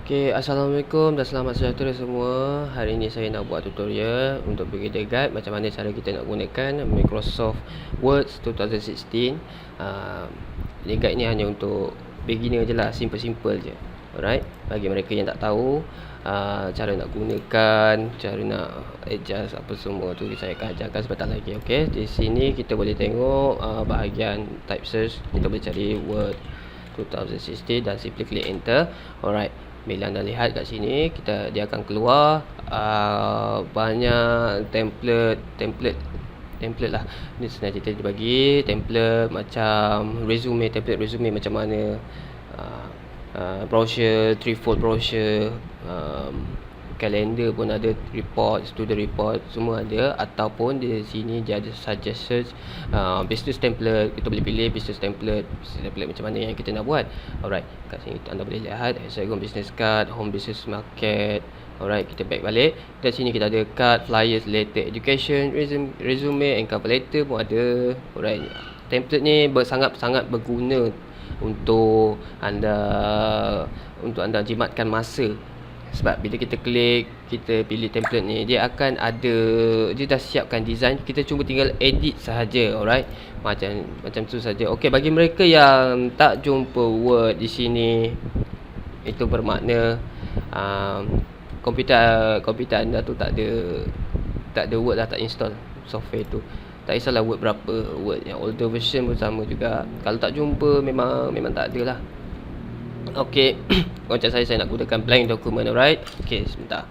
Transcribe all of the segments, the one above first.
Assalamualaikum dan selamat sejahtera semua. Hari ini saya nak buat tutorial untuk beginner guide macam mana cara kita nak gunakan Microsoft Word 2016. Ini guide ni hanya untuk beginner je lah, simple-simple je. Alright, bagi mereka yang tak tahu cara nak gunakan, cara nak adjust apa semua tu saya akan ajarkan sebentar lagi. Okey, di sini kita boleh tengok bahagian type search, kita boleh cari Word 2016 dan simply klik enter. Alright, bila anda lihat kat sini, dia akan keluar banyak template lah. Ni sebenarnya kita dibagi template macam template resume macam mana, brochure, threefold brochure, kalender pun ada, report, student report, semua ada. Ataupun di sini dia ada suggest search, business template. Kita boleh pilih business template macam mana yang kita nak buat. Alright, kat sini anda boleh lihat Hexagon business card, home business market. Alright, kita back balik. Di sini kita ada card, flyers, letter education, resume and cover letter pun ada. Alright, template ni sangat berguna untuk anda jimatkan masa. Sebab bila kita klik, kita pilih template ni, dia akan ada, dia dah siapkan design, kita cuma tinggal edit sahaja. Alright, macam tu saja. Okey, bagi mereka yang tak jumpa Word di sini, itu bermakna komputer anda tu tak ada Word lah, tak install software tu. Tak kisahlah Word berapa, Word yang older version pun sama juga. Kalau tak jumpa, memang tak ada lah. Okey, macam saya nak gunakan blank document. Alright, okey, sebentar.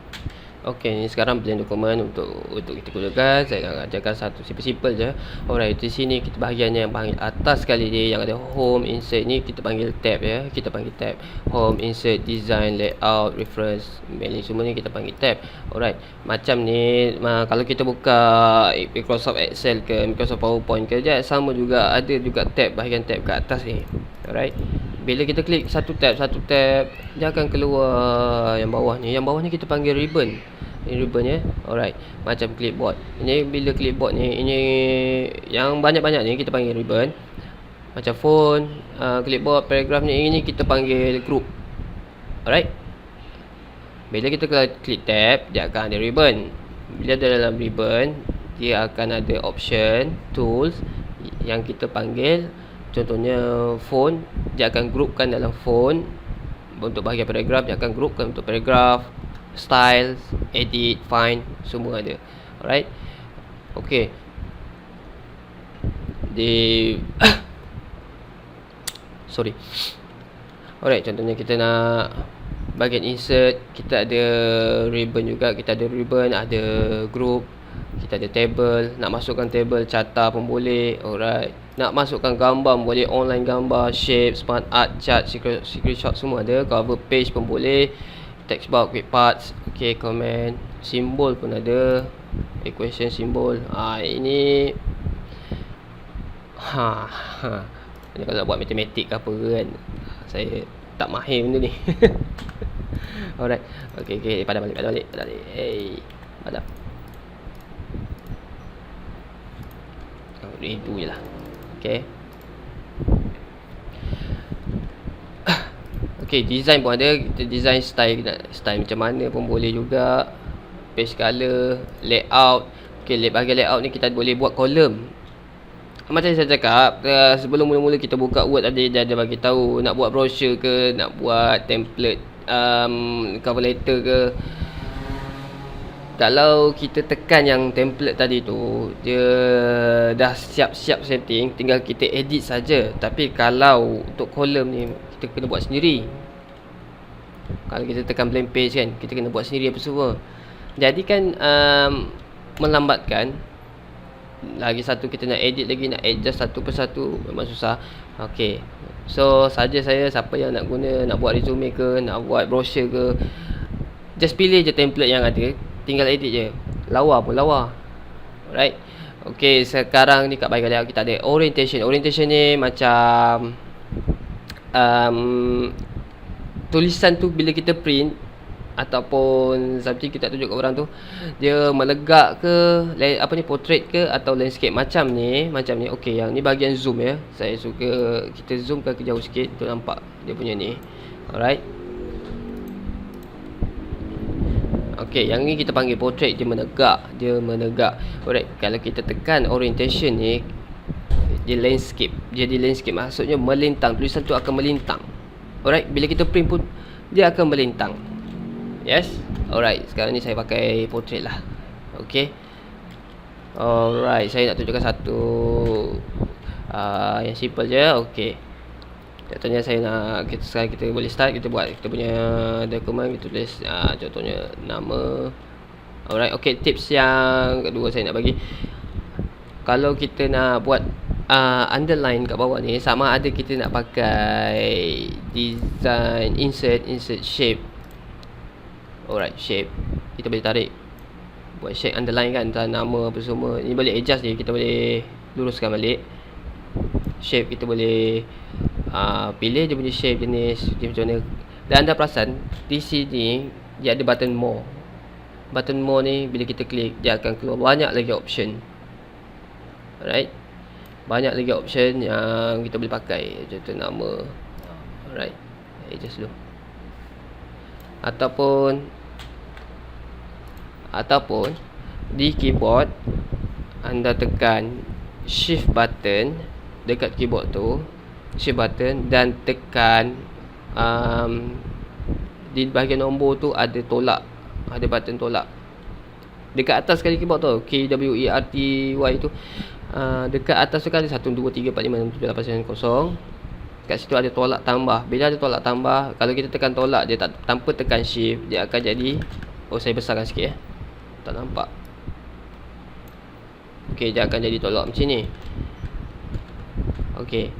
Okey, ni sekarang blank document untuk kita gunakan. Saya akan ajarkan satu simple je. Alright, di sini kita bahagian yang paling atas sekali ni yang ada home, insert ni kita panggil tab ya. Kita panggil tab. Home, insert, design, layout, reference, mailing, semua ni kita panggil tab. Alright, macam ni kalau kita buka Microsoft Excel ke Microsoft PowerPoint ke, dia sama juga, ada juga tab, bahagian tab kat atas ni. Alright, bila kita klik satu tab, dia akan keluar yang bawah ni. Yang bawah ni kita panggil ribbon. Ini ribbon ya. Alright, macam clipboard. Ini bila clipboard ni, ini yang banyak-banyak ni kita panggil ribbon. Macam phone, clipboard, paragraph ni, ini kita panggil group. Alright, bila kita klik tab, dia akan ada ribbon. Bila ada dalam ribbon, dia akan ada option, tools yang kita panggil. Contohnya phone, dia akan groupkan dalam phone. Untuk bahagian paragraph, dia akan groupkan untuk paragraph, styles, edit, find, semua ada. Alright, okey. Sorry. Alright, contohnya kita nak bahagian insert, kita ada ribbon juga. Kita ada ribbon, ada group, kita ada table. Nak masukkan table, carta pun boleh. Alright, nak masukkan gambar boleh, online gambar, shape, smart art, chart, screenshot, semua ada. Cover page pun boleh, text box, quick parts, okay, comment, simbol pun ada, equation simbol. Ini ini kalau nak buat matematik ke apa kan, saya tak mahir benda ni. Alright, okay, padam balik. Padam. Itu je lah. Okay, design pun ada. Kita design style macam mana pun boleh juga. Page color, layout. Okay, bahagian layout ni kita boleh buat kolom. Macam saya cakap, sebelum mula-mula kita buka Word tadi, dia ada bagi tahu nak buat brochure ke, nak buat template cover letter ke. Kalau kita tekan yang template tadi tu, dia dah siap-siap setting, tinggal kita edit saja. Tapi kalau untuk kolom ni, kita kena buat sendiri. Kalau kita tekan blank page kan, kita kena buat sendiri apa semua. Jadi kan melambatkan. Lagi satu, kita nak edit lagi, nak adjust satu persatu, memang susah. Okay, so saja saya, siapa yang nak guna, nak buat resume ke, nak buat brochure ke, just pilih je template yang ada, tinggal edit je. Lawa pun lawa. Alright, okay, sekarang ni kat bahagian layout kita ada orientation. Orientation ni macam tulisan tu bila kita print ataupun something kita tunjuk kat orang tu, dia melegak ke, portrait ke atau landscape macam ni. Okey, yang ni bahagian zoom ya. Saya suka kita zoomkan ke jauh sikit, tu nampak dia punya ni. Alright, Okey, yang ni kita panggil portrait, dia menegak. Alright, kalau kita tekan orientation ni, dia landscape. Jadi landscape maksudnya melintang, tulisan tu akan melintang. Alright, bila kita print pun dia akan melintang. Yes. Alright, sekarang ni saya pakai portrait lah. Okey. Alright, saya nak tunjukkan satu yang simple je. Okey. Contohnya sekarang kita boleh start, kita buat kita punya dokumen, kita tulis contohnya nama. Alright, okey, tips yang kedua saya nak bagi, kalau kita nak buat underline kat bawah ni, sama ada kita nak pakai design, insert shape. Alright, shape kita boleh tarik, buat shape underline kan, entah nama apa semua. Ini boleh adjust je, kita boleh luruskan balik. Shape kita boleh pilih dia punya shape, jenis dia macam mana. Dan anda perasan di sini dia ada button more. Button more ni bila kita klik, dia akan keluar banyak lagi option. Alright, banyak lagi option yang kita boleh pakai. Contoh nama. Alright, adjust dulu. Ataupun di keyboard anda tekan shift button dekat keyboard tu, shift button, dan tekan di bahagian nombor tu ada tolak, ada button tolak dekat atas sekali keyboard tu, KWERTY tu. Dekat atas tu kan ada 1, 2, 3, 4, 5, 6, 7, 8, 9, 0. Kat situ ada tolak tambah. Bila ada tolak tambah, kalau kita tekan tolak, dia tanpa tekan shift, dia akan jadi, saya besarkan sikit tak nampak. Okey, dia akan jadi tolak macam ni. Okey,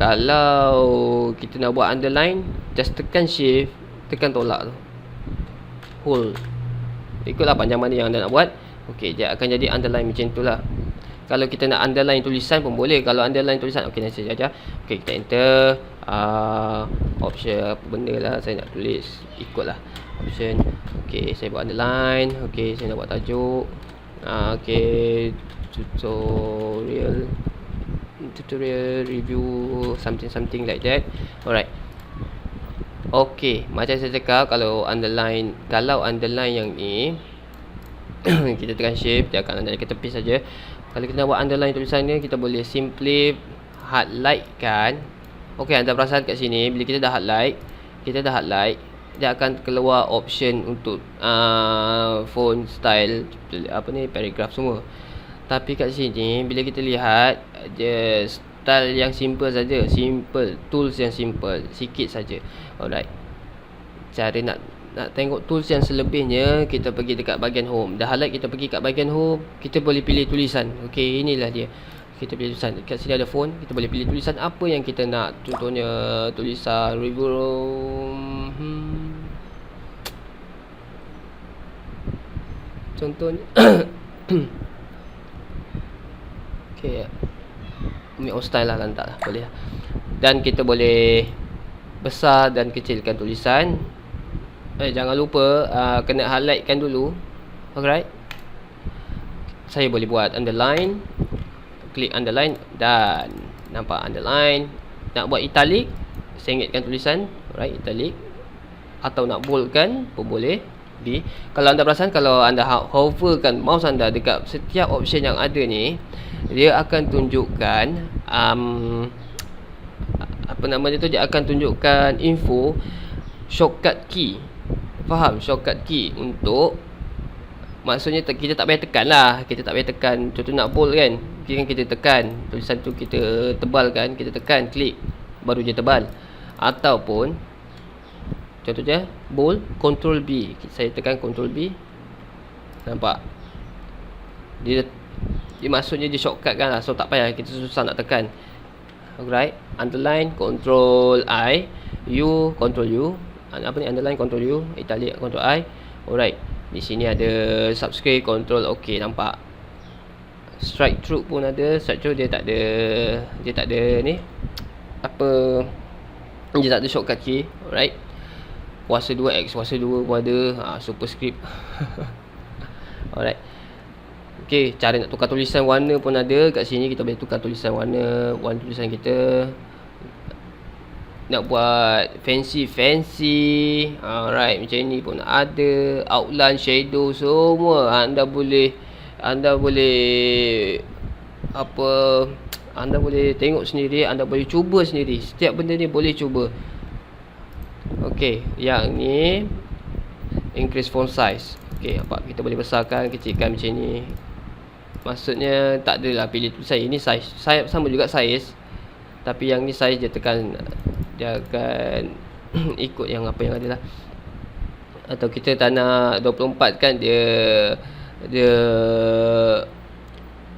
kalau kita nak buat underline, just tekan shift, tekan tolak tu, hold, ikutlah panjang mana yang anda nak buat. Okey, dia akan jadi underline macam tu lah. Kalau kita nak underline tulisan pun boleh. Kalau underline tulisan, okey, nanti saja. Okey, kita enter option apa benda lah saya nak tulis, ikutlah option. Okey, saya buat underline. Okey, saya nak buat tajuk. Okey, tutorial review, something like that. Alright. Okey, macam saya cakap, kalau underline yang ni kita tekan shift, dia akan underline ke tepi saja. Kalau kita nak buat underline tulisan ni, kita boleh simply highlight kan. Okey, anda perasan kat sini, bila kita dah highlight, dia akan keluar option untuk font style, paragraph semua. Tapi kat sini bila kita lihat, dia style yang simple saja, tools yang simple sikit saja. Alright. Cara nak tengok tools yang selebihnya, kita pergi dekat bahagian home. Dah highlight, kita pergi kat bahagian home, kita boleh pilih tulisan. Okey, inilah dia. Kita pilih tulisan. Kat sini ada font, kita boleh pilih tulisan apa yang kita nak. Contohnya tulisan review contohnya okey, Umi style lah, lantak lah, boleh lah. Dan kita boleh besar dan kecilkan tulisan. Jangan lupa kena highlightkan dulu. Alright. Saya boleh buat underline, klik underline dan nampak underline. Nak buat italic, sengitkan tulisan. Alright, italic. Atau nak boldkan pun boleh. Kalau anda perasan, kalau anda hoverkan mouse anda dekat setiap option yang ada ni, dia akan tunjukkan dia akan tunjukkan info shortcut key. Faham? Shortcut key untuk, maksudnya kita tak payah tekan lah. Kita tak payah tekan. Contoh nak bold kan, kita tekan tulisan tu, kita tebalkan, kita tekan klik, baru dia tebal. Ataupun contohnya bold, Ctrl B, saya tekan Ctrl B, nampak dia maksudnya dia shortcut kan lah. So tak payah kita susah nak tekan. Alright, underline Ctrl I, U Ctrl U, underline Ctrl U, italic Ctrl I. Alright, di sini ada subscribe, Ctrl OK, nampak. Strike through pun ada. Strike through dia tak ada ni apa, dia tak ada shortcut key. Alright, kuasa 2X, kuasa 2 pun ada, superscript. Alright. Okey, cara nak tukar tulisan warna pun ada. Kat sini kita boleh tukar tulisan warna tulisan kita. nak buat fancy, alright, macam ni pun ada, outline, shadow, semua anda boleh apa, anda boleh tengok sendiri, anda boleh cuba sendiri. Setiap benda ni boleh cuba. Okey, yang ni increase font size. Okey, nampak kita boleh besarkan, kecilkan macam ni. Maksudnya tak adalah pilih tulisan. Ini size sama juga size, tapi yang ni size dia akan ikut yang apa yang ada lah. Atau kita tak nak 24 kan, dia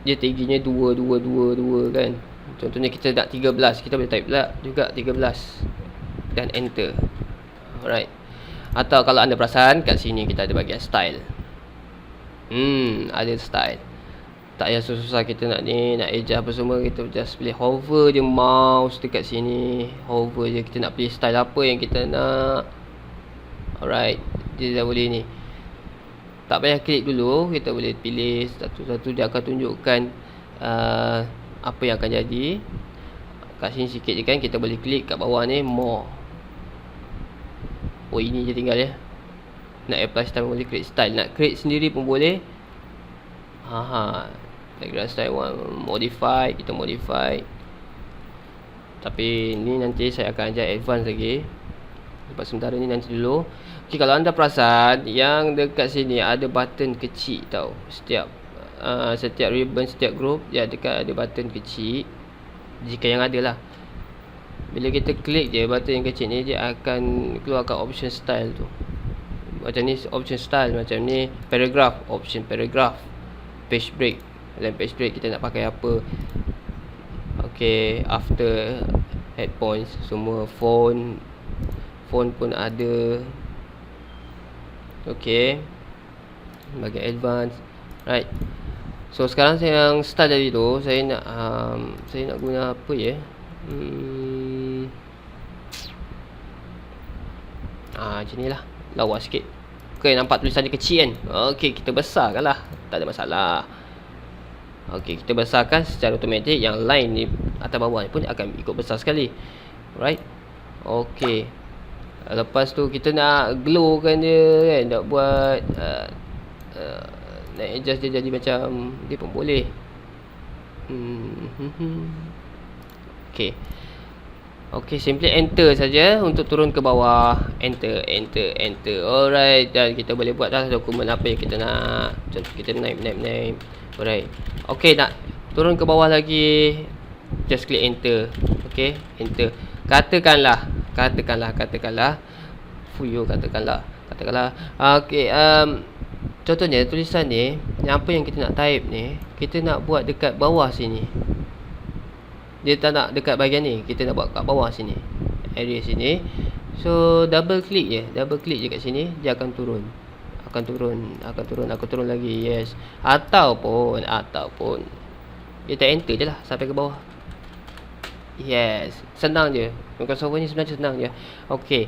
tingginya 2 kan. Contohnya kita nak 13, kita boleh type pula juga 13 dan enter. Alright. Atau kalau anda perasan kat sini kita ada bahagian style. Ada style. Tak payah susah-susah kita nak adjust apa semua. Kita just boleh hover je mouse dekat sini. Hover je, kita nak pilih style apa yang kita nak. Alright, dia dah boleh ni. Tak payah klik dulu, kita boleh pilih satu-satu. Dia akan tunjukkan apa yang akan jadi. Kat sini sikit je kan, kita boleh klik kat bawah ni more. Oh, ini je tinggal ya. Nak apply style boleh create style, nak create sendiri pun boleh. Background style modify, kita modify. Tapi ni nanti saya akan ajar advance lagi. Lepas sementara ni nanti dulu. Okey, kalau anda perasan yang dekat sini ada button kecil tau. Setiap ribbon, setiap group dia ada button kecil. Jika yang ada lah. Bila kita klik je button yang kecil ni, dia akan keluarkan option style tu. Macam ni option style, macam ni paragraph, option paragraph, page break. Dalam page break kita nak pakai apa. Okey, after, head points, semua font pun ada. Okey, bagi advance. Right. So sekarang saya yang style tadi tu, saya nak guna apa ya? Macam ni lah, lawa sikit. Okey, nampak tulisan dia kecil kan? Okey, kita besarkan lah, tak ada masalah. Okey, kita besarkan secara automatik. Yang line ni atas bawah ni pun akan ikut besar sekali. Right. Okey, lepas tu kita nak glowkan dia kan, nak buat nak adjust dia jadi macam dia pun boleh. Okey, simply enter saja untuk turun ke bawah. Enter. Alright, dan kita boleh buat dah dokumen apa yang kita nak. Contoh kita naik. Alright. Okey, nak turun ke bawah lagi, just klik enter. Okey, enter. Katakanlah Fuyo, katakanlah. Okey, contohnya tulisan ni, apa yang kita nak type ni, kita nak buat dekat bawah sini. Dia tak nak dekat bahagian ni, kita nak buat kat bawah sini, area sini. So double klik je kat sini, dia akan turun lagi. Yes. Ataupun kita enter je lah sampai ke bawah. Yes, senang je. Microsoft Word ni sebenarnya senang je. Okey,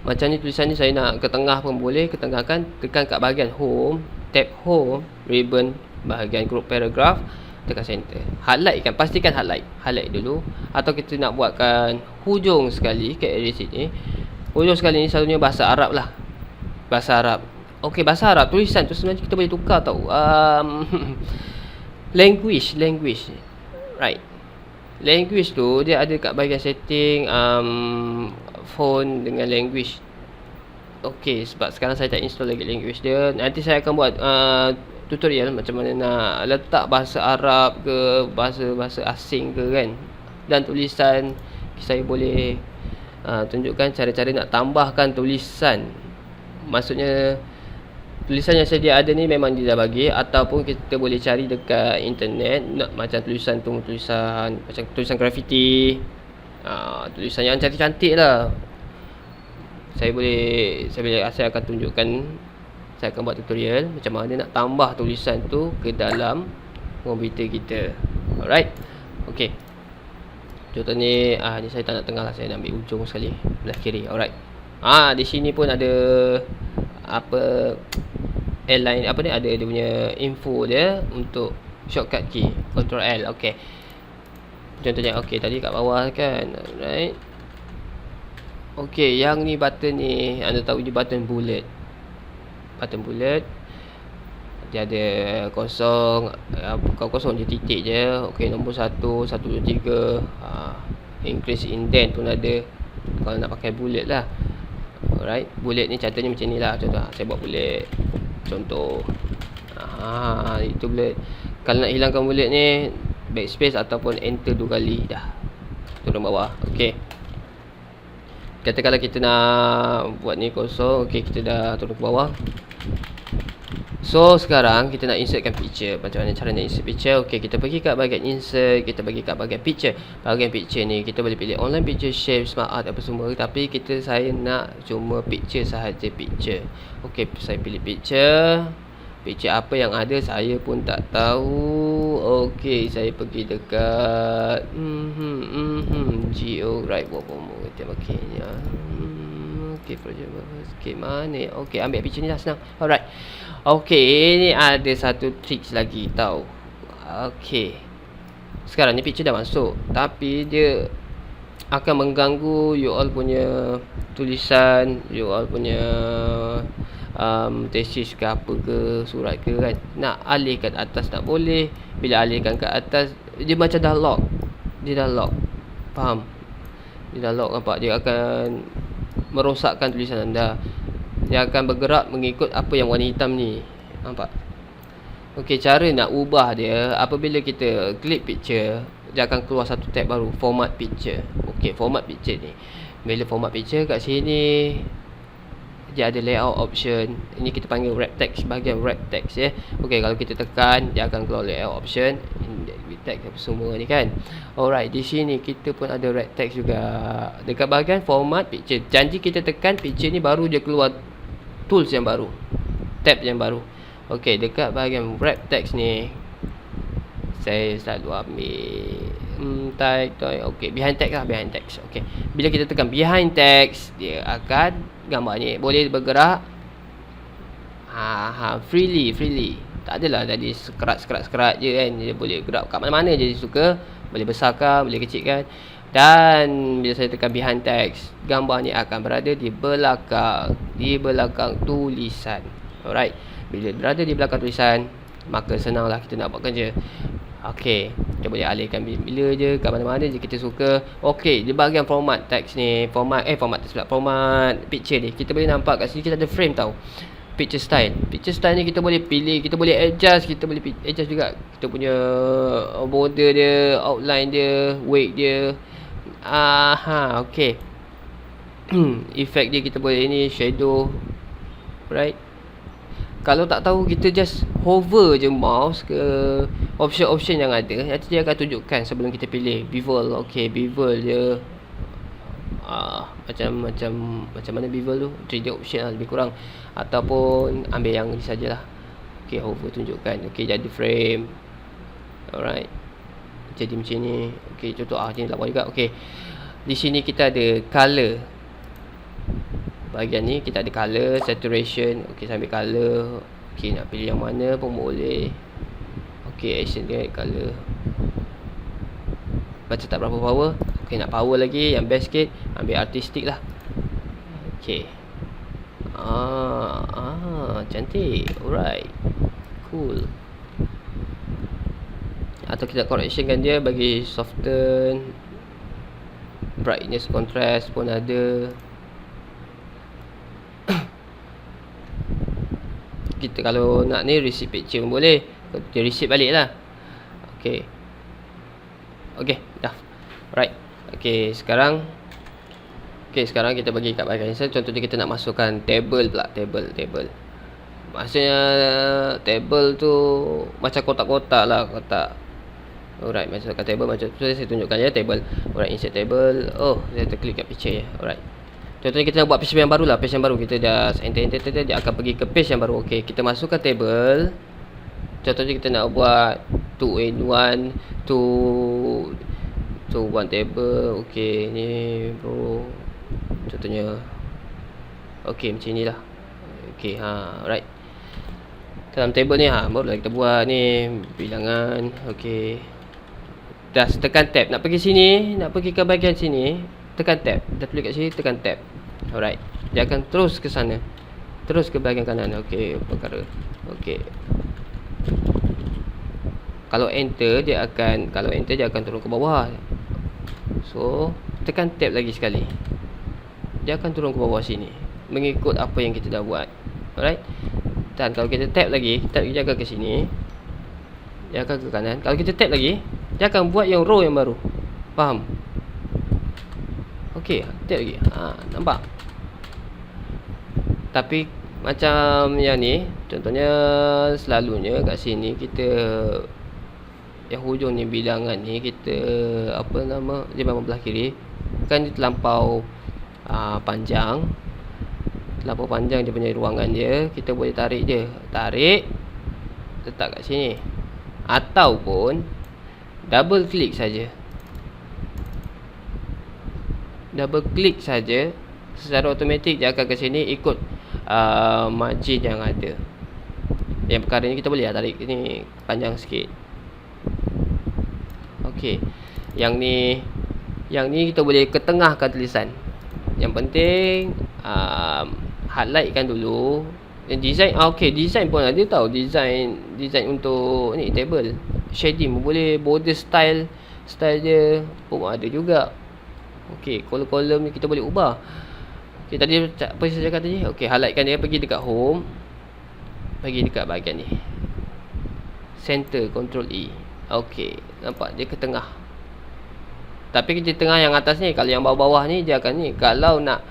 macam ni tulisan ni saya nak ke tengah pun boleh. Ketengahkan, tekan kat bahagian home, tab home, ribbon, bahagian group paragraph, tekan center. Highlight kan, pastikan highlight dulu. Atau kita nak buatkan hujung sekali kat area sini. Hujung sekali ni selalunya bahasa Arab lah. Bahasa Arab. Okey, bahasa Arab tulisan tu sebenarnya kita boleh tukar tau. Language. Right. Language tu dia ada kat bahagian setting font dengan language. Okey, sebab sekarang saya tak install lagi language dia. Nanti saya akan buat tutorial macam mana nak letak bahasa Arab ke bahasa asing ke kan. Dan tulisan saya boleh tunjukkan cara-cara nak tambahkan tulisan. Maksudnya tulisan yang sedia ada ni memang dia dah bagi, ataupun kita boleh cari dekat internet nak macam tulisan macam tulisan graffiti, tulisan yang cantik-cantik lah. Saya akan tunjukkan, saya akan buat tutorial macam mana nak tambah tulisan tu ke dalam komputer kita. Alright. Okey, contoh ni saya tak nak tengah lah, saya nak ambil ujung sekali belah kiri. Alright. Di sini pun ada airline ada dia punya info dia untuk shortcut key Ctrl L. Okey, Contohnya okey, tadi kat bawah kan. Alright. Okey, yang ni button ni anda tahu dia button bulat. Button bulat. Dia ada kosong, bukan kosong, dia titik je. Okey, nombor 1, 1, 2, 3. Increase indent pun ada kalau nak pakai bulat lah. Alright, bulat ni contohnya macam ni lah. Contoh saya buat bulat. Contoh. Itu bulat. Kalau nak hilangkan bulat ni, backspace ataupun enter 2 kali dah. Turun bawah. Okey. Katakanlah kita nak buat ni kosong. Okey, kita dah turun ke bawah. So sekarang kita nak insertkan picture. Macam mana cara nak insert picture? Okey, kita pergi kat bahagian insert, kita pergi kat bahagian picture. Bahagian picture ni kita boleh pilih online picture, shape, smart art apa semua, tapi saya nak cuma picture sahaja, picture. Okey, saya pilih picture. Picture apa yang ada saya pun tak tahu. Okey, saya pergi dekat Geo right kita pakainya. Okey, project sikit mana? Okey, ambil picture ni dah senang. Alright. Okey, ni ada satu tricks lagi tau. Okey. Sekarang ni picture dah masuk, tapi dia akan mengganggu you all punya tulisan, you all punya tesis ke apa ke, surat ke kan. Nak alihkan atas tak boleh. Bila alihkan ke atas, dia macam dah lock. Dia dah lock. Faham? Dia dah lock, nampak? Dia akan merosakkan tulisan anda. Dia akan bergerak mengikut apa yang warna hitam ni. Nampak? Okey, cara nak ubah dia, apabila kita klik picture, dia akan keluar satu tab baru, format picture. Okey, format picture ni. Bila format picture kat sini, dia ada layout option. Ini kita panggil wrap text, bahagian wrap text ya. Okey, kalau kita tekan, dia akan keluar layout option, text apa semua ni kan. Alright, di sini kita pun ada wrap text juga. Dekat bahagian format picture, janji kita tekan picture ni baru dia keluar tools yang baru, tab yang baru. Okey, dekat bahagian wrap text ni saya selalu ambil tag. Okey, behind text lah, behind text. Okey, bila kita tekan behind text, dia akan gambar ni boleh bergerak freely. Tak adalah jadi sekerat je kan. Dia boleh gerak kat mana-mana je suka. Boleh besarkan, boleh kecilkan. Dan bila saya tekan behind text, gambar ni akan berada di belakang tulisan. Alright. Bila berada di belakang tulisan, maka senanglah kita nak buat kerja. Okey, kita boleh alihkan bila je, kat mana-mana je kita suka. Okey, di bahagian format text ni, format picture ni, kita boleh nampak kat sini kita ada frame tau. Picture style ni kita boleh pilih, kita boleh adjust, kita boleh adjust juga kita punya border dia, outline dia, weight dia. Okey. Effect dia kita boleh ni, shadow. Right. Kalau tak tahu, kita just hover je mouse ke option-option yang ada. Nanti dia akan tunjukkan sebelum kita pilih bevel. Okey, bevel dia macam mana bevel tu, 3D option lah lebih kurang, ataupun ambil yang ni sajalah. Okey, hover tunjukkan. Okey, jadi frame. Alright, jadi macam ni. Okey, contoh ni lawa juga. Okey, di sini kita ada color. Bahagian ni kita ada color, saturation. Okey, saya ambil color. Okey, nak pilih yang mana pun boleh. Okey, action dia color. Baca tak berapa power. Okey, nak power lagi, yang best sikit, ambil artistic lah. Okey. Cantik. Alright. Cool. Atau kita correctionkan dia, bagi soften, brightness, contrast pun ada. Kita kalau nak ni receipt picture pun boleh, dia receipt balik lah. Okey, dah. Alright. Okey, sekarang kita bagi kat bahagian insert. Contohnya kita nak masukkan table pula. Table maksudnya table tu macam kotak-kotak lah, kotak. Alright, masukkan table macam tu. Saya tunjukkan je table. Alright, insert table. Saya terklik kat picture je. Alright. Contohnya kita nak buat page yang baru lah. Page yang baru, kita just enter, dia akan pergi ke page yang baru. Okey, kita masukkan table. Contohnya kita nak buat 2 in 1, 1 table. Okey, ni bro, contohnya. Okey, macam inilah. Okey, right. Dalam table ni barulah kita buat ni bilangan. Okey, dah tekan tab. Nak pergi sini, nak pergi ke bahagian sini, tekan tab. Dah klik kat sini, tekan tab. Alright. Dia akan terus ke sana. Terus ke bahagian kanan. Okey, perkara. Okey. Kalau enter dia akan turun ke bawah. So, tekan tab lagi sekali. Dia akan turun ke bawah sini mengikut apa yang kita dah buat. Alright. Dan kalau kita tab lagi, dia akan ke sini. Dia akan ke kanan. Kalau kita tab lagi, dia akan buat yang row yang baru. Faham? Okey, tab lagi. Nampak? Tapi macam yang ni, contohnya selalunya kat sini kita yang hujung ni bilangan ni kita apa nama dia memang belah kiri kan dia terlampau panjang. Terlampau panjang dia punya ruangan dia, kita boleh tarik dia. Tarik letak kat sini. Ataupun double klik saja. Double klik saja, secara automatik dia akan ke sini ikut margin yang ada. Yang perkara ni kita boleh tarik ni panjang sikit. Okey. Yang ni kita boleh ketengahkan tulisan. Yang penting highlightkan dulu. Design okey, design pun ada tau. Design untuk ni table. Shading boleh, border style dia pun ada juga. Okey, kolom-kolom ni kita boleh ubah. Okey, tadi apa saya cakap tadi? Okey, highlightkan dia, pergi dekat home. Pergi dekat bahagian ni. Center, control E. Okey, nampak dia ke tengah. Tapi di tengah yang atas ni, kalau yang bawah-bawah ni dia akan ni. Kalau nak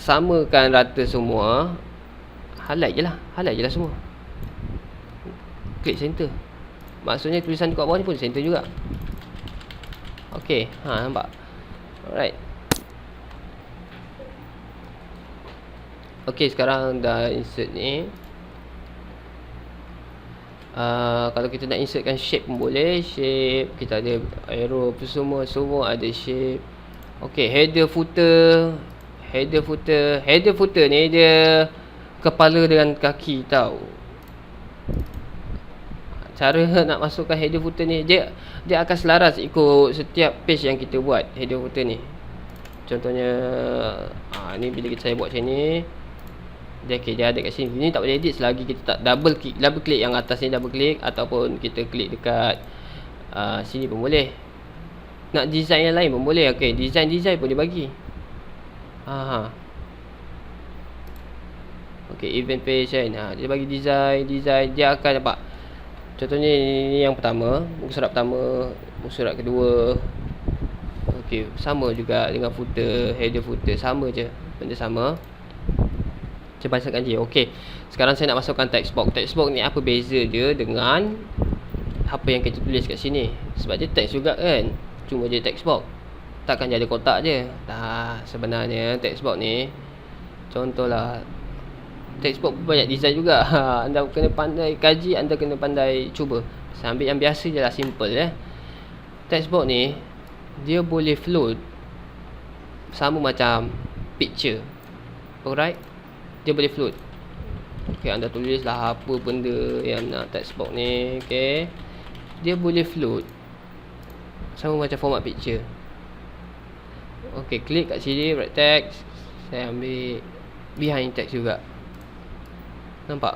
samakan rata semua, highlight je lah semua. Klik center. Maksudnya tulisan dekat bawah ni pun center juga. Okey, nampak. Alright. Okey, sekarang dah insert ni. Kalau kita nak insertkan shape pun boleh. Shape, kita ada arrow apa semua ada shape. Okey, header footer ni dia kepala dengan kaki tau. Cara nak masukkan header footer ni, dia akan selaras ikut setiap page yang kita buat. Header footer ni contohnya ni bila saya buat macam ni, dia ada kat sini. Ni tak boleh edit selagi kita tak double klik yang atas ni, double klik, ataupun kita klik dekat sini pun boleh. Nak design yang lain pun boleh. Okey, design pun dia bagi. Okey, event page kan. Dia bagi design dia akan nampak. Contohnya ni yang pertama, muka surat pertama, muka surat kedua. Okey, sama juga dengan footer, header footer, sama je, benda sama. Saya bacakan je. Okey, sekarang saya nak masukkan text box. Text box ni apa beza dia dengan apa yang kita tulis kat sini? Sebab dia text juga kan, cuma dia text box, takkan dia ada kotak je. Sebenarnya text box ni, contohlah text box banyak design juga. Anda kena pandai kaji, anda kena pandai cuba. Saya ambil yang biasa je lah, simple Text box ni dia boleh float, sama macam picture. Alright, dia boleh float. Okey, anda tulislah apa benda yang nak text box ni. Okey, dia boleh float sama macam format picture. Okey, klik kat sini, write text. Saya ambil behind text juga. Nampak?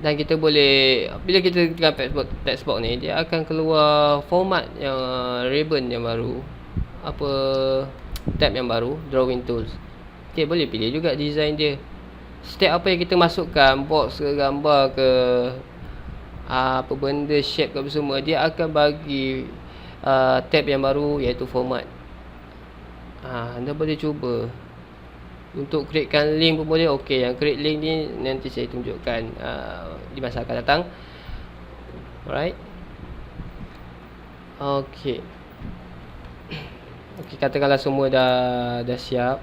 Dan kita boleh, bila kita tekan text box ni, dia akan keluar format yang ribbon yang baru, apa tab yang baru, drawing tools. Okey, boleh pilih juga design dia. Setiap apa yang kita masukkan, box ke gambar ke apa benda, shape ke apa semua, dia akan bagi tab yang baru, iaitu format. Anda boleh cuba untuk createkan link pun boleh. Okey, yang create link ni nanti saya tunjukkan di masa akan datang. Alright. Okey, katakanlah semua dah siap.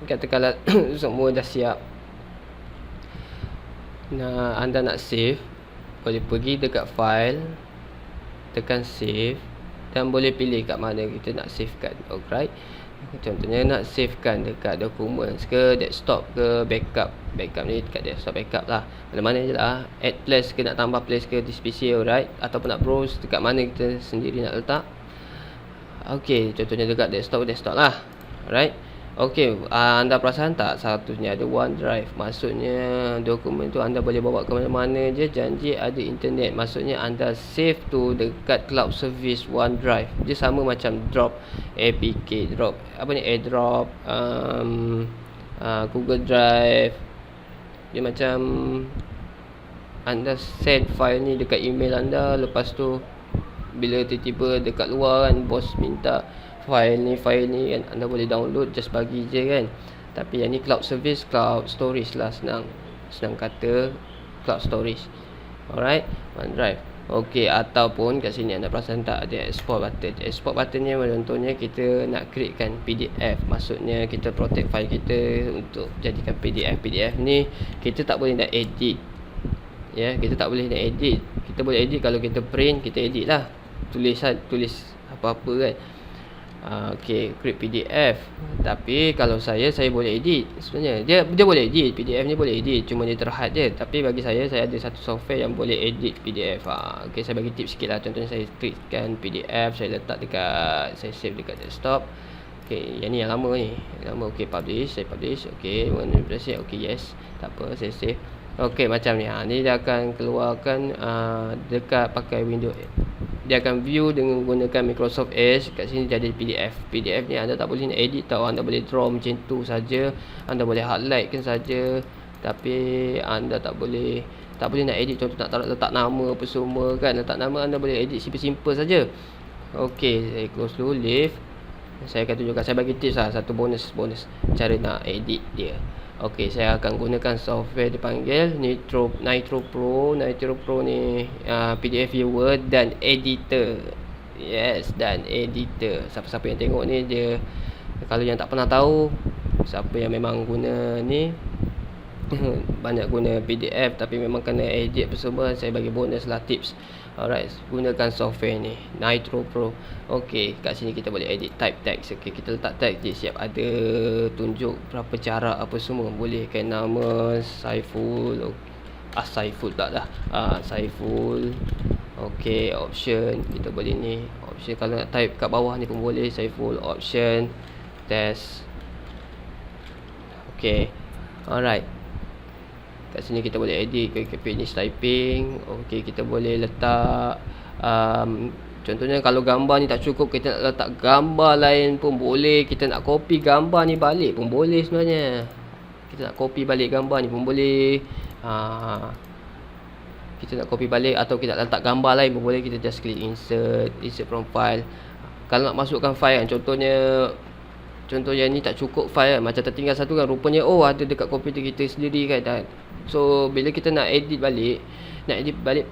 Katakanlah semua dah siap. Nah, anda nak save, boleh pergi dekat file, tekan save, dan boleh pilih kat mana kita nak savekan. Alright. Contohnya nak savekan dekat documents ke, desktop ke, backup ni dekat desktop backup lah, mana-mana je lah, add place ke, nak tambah place ke di PC, alright, ataupun nak browse dekat mana kita sendiri nak letak. Ok, contohnya dekat desktop lah, alright. Okey, anda perasan tak satunya ada OneDrive. Maksudnya dokumen tu anda boleh bawa ke mana-mana je, janji ada internet. Maksudnya anda save tu dekat cloud service OneDrive. Dia sama macam drop APK, drop apa ni, AirDrop, Google Drive. Dia macam anda send file ni dekat email anda, lepas tu bila tiba-tiba dekat luar kan, bos minta file ni kan, anda boleh download, just bagi je kan. Tapi yang ni cloud service, cloud storage lah, senang kata cloud storage. Alright, OneDrive. Okey, ataupun kat sini anda perasan tak ada export button. Export button ni contohnya kita nak createkan PDF. Maksudnya kita protect file kita untuk jadikan PDF. PDF ni kita tak boleh nak edit. Ya, kita tak boleh nak edit. Kita boleh edit kalau kita print, kita edit lah. Tulis apa-apa kan. Okey, create PDF. Tapi kalau saya boleh edit. Sebenarnya dia boleh edit, PDF ni boleh edit, cuma dia terhad je. Tapi bagi saya ada satu software yang boleh edit PDF. Okey, saya bagi tips sikit lah. Contohnya saya createkan PDF, saya letak dekat, saya save dekat desktop. Okey, yang ni yang lama ni. Okey, publish, saya publish. Okey, mana press, okey, yes. Tak apa, saya save. Okey, macam ni. Ni dia akan keluarkan dekat pakai Windows. Dia akan view dengan menggunakan Microsoft Edge. Kat sini dia ada PDF. PDF ni anda tak boleh nak edit tau. Anda boleh draw macam tu saja. Anda boleh highlight kan saja. Tapi anda tak boleh nak edit. Contoh nak letak nama apa semua kan. Letak nama anda boleh edit simple saja. Okey, saya close dulu, leave. Saya akan tunjukkan, saya bagi tips lah, satu bonus cara nak edit dia. Okey, saya akan gunakan software dipanggil Nitro Pro. Nitro Pro ni PDF viewer dan editor. Yes, dan editor. Siapa-siapa yang tengok ni, dia kalau yang tak pernah tahu, siapa yang memang guna ni banyak guna PDF tapi memang kena edit apa semua, saya bagi bonus lah, tips. Alright, gunakan software ni Nitro Pro. Okey, kat sini kita boleh edit type text. Okey, kita letak text dia siap, ada tunjuk berapa cara apa semua. Boleh kan nama Saiful. Saiful tak dah. Saiful. Okey, option kita boleh ni. Option kalau nak type kat bawah ni pun boleh, Saiful option test. Okey. Alright. Kat sini kita boleh edit ke finish typing. Okey, kita boleh letak contohnya kalau gambar ni tak cukup, kita nak letak gambar lain pun boleh. Kita nak copy gambar ni balik pun boleh sebenarnya. Kita nak copy balik gambar ni pun boleh. Kita nak copy balik atau kita nak letak gambar lain pun boleh. Kita just klik insert from file. Kalau nak masukkan file kan, contoh yang ni tak cukup file kan, macam tertinggal satu kan, rupanya ada dekat komputer kita sendiri kan. So bila kita nak edit balik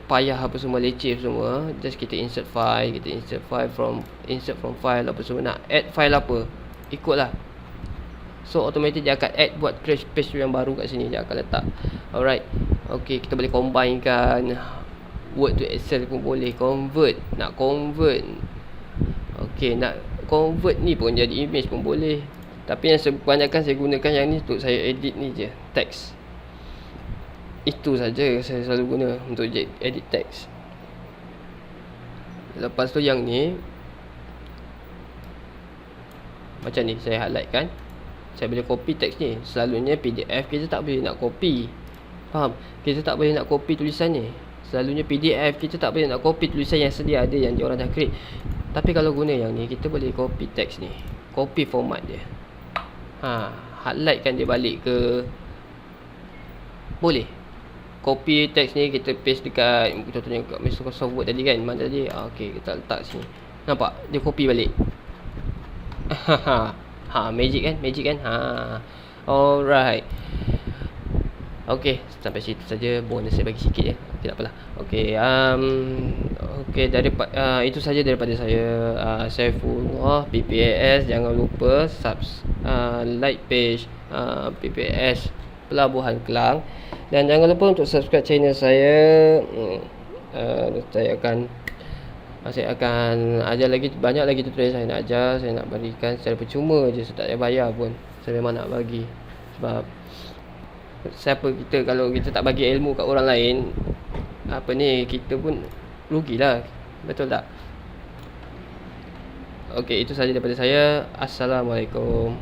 payah apa semua, leceh semua, just kita insert from file apa semua, nak add file apa ikutlah. So automatic dia akan add, buat page yang baru kat sini dia akan letak. Alright. Okey, kita boleh combinekan Word to Excel pun boleh, nak convert. Okey, nak convert ni pun jadi image pun boleh. Tapi yang kebanyakan saya gunakan yang ni untuk saya edit ni je, teks. Itu saja saya selalu guna untuk edit teks. Lepas tu yang ni macam ni, saya highlight kan, saya boleh copy teks ni. Selalunya PDF kita tak boleh nak copy. Faham? Kita tak boleh nak copy tulisan ni. Selalunya PDF kita tak boleh nak copy tulisan yang sedia ada, yang diorang dah create. Tapi kalau guna yang ni, kita boleh copy teks ni, copy format dia. Highlight kan dia balik ke, boleh. Copy teks ni kita paste dekat, contohnya kat Microsoft Word tadi kan, mana tadi? Okey, kita letak sini. Nampak? Dia copy balik. Magic kan? Alright. Okey, sampai situ saja. Bonus saya bagi sikit je. Tidak apalah. Okey, itu saja daripada saya, Saifullah PPAS. Jangan lupa like page PPAS Pelabuhan Kelang, dan jangan lupa untuk subscribe channel saya. Saya akan Saya akan ajar lagi, banyak lagi tutorial saya nak ajar. Saya nak berikan secara percuma je, saya tak payah bayar pun. Saya memang nak bagi. Sebab siapa kita kalau kita tak bagi ilmu kat orang lain, apa ni, kita pun rugilah. Betul tak? Okey, itu saja daripada saya. Assalamualaikum.